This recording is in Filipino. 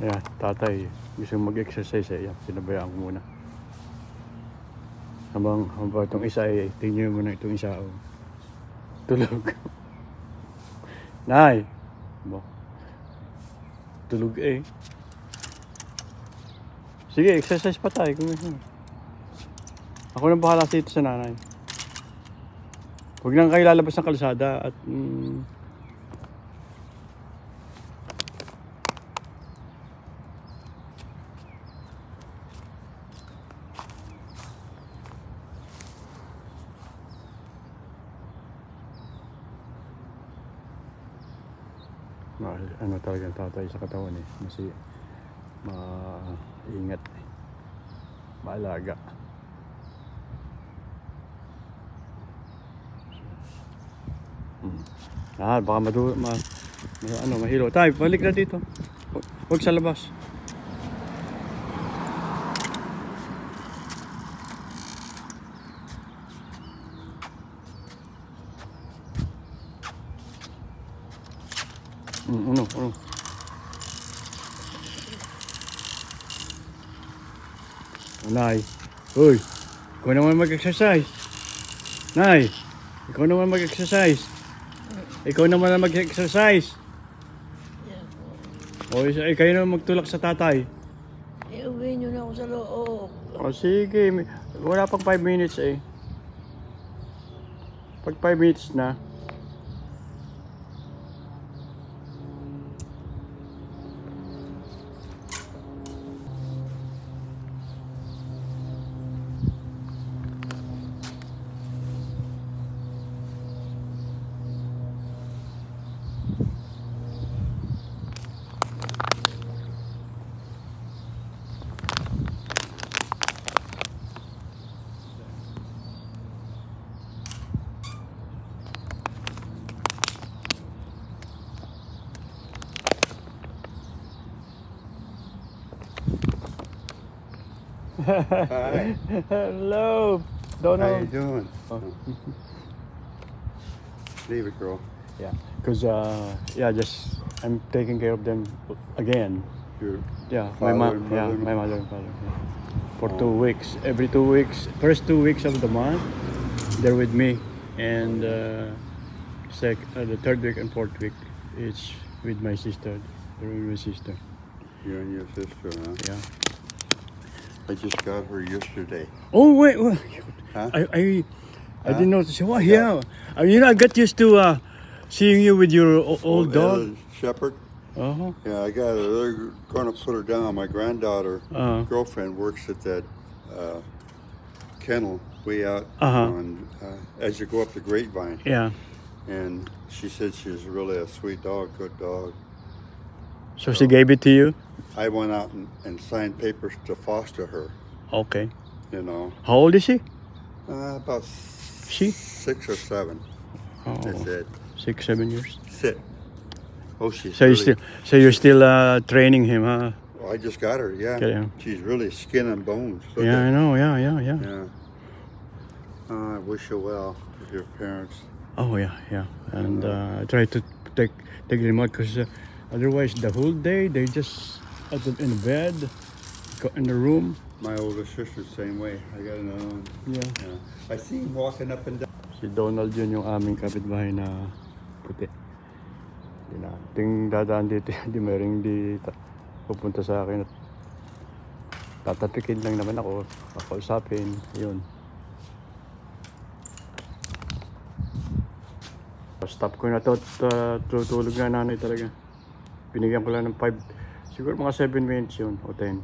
Ayan, tatay. Gusto mag-exercise eh. Ayan, pinabayaan ko muna. Habang itong isa eh, tingnan mo na itong isa. Oh. Tulog. Nay! Tulog eh. Sige, exercise pa tayo. Ako na bahala dito sa nanay. Huwag nang kayo lalabas ng kalsada at ano talaga tatay sa katawan eh. Kasi maingat eh. Maalaga. Baka mahilo. Tay, balik na dito. Huwag sa labas. Ano? Nay. Uy, ikaw naman mag-exercise. Nay, ikaw naman mag-exercise. Ikaw naman ang mag-exercise. O, kayo naman magtulak sa tatay. Uwi nyo na ako sa loob. O, sige. Wala pang 5 minutes eh. Pag 5 minutes na. Hi. Hello, Donald. How you doing? Oh. Leave it, girl. Yeah, because just I'm taking care of them again. Your My father mom, and mother? my mother and father. Yeah. For 2 weeks, every 2 weeks, first 2 weeks of the month, they're with me, and the 3rd week and 4th week, it's with my sister. They're with my sister. You and your sister, huh? Yeah. I just got her yesterday. Oh wait, Huh? I didn't notice. Oh yeah, I got used to seeing you with your old dog. Shepherd. Uh-huh. Yeah, I got her. They're going to put her down. My granddaughter, girlfriend, works at that kennel way out on as you go up the Grapevine. Yeah. And she said she's really a sweet dog, good dog. So she gave it to you? I went out and signed papers to foster her. Okay. You know. How old is she? About She? 6 or 7. Oh, They said. 6, 7 years. Sit. Oh, she's So really, you're still training him, huh? I just got her, yeah. Yeah. She's really skin and bones. Look Yeah, at- I know. Yeah. Yeah. I wish you well with your parents. Oh yeah. And I try to take them out because otherwise the whole day they just in the bed, in the room. My older sister's same way. I got another one. Yeah. I see him walking up and down. Si Donald yun yung aming kapitbahay na puti. Ting dadaan dito, di meron di pupunta sa akin at tatapikin lang naman ako, kakausapin, yun. Stop ko na to, tutulog na nanay talaga. Binigyan ko lang ng 5, siguro mga 7 minutes yun o 10.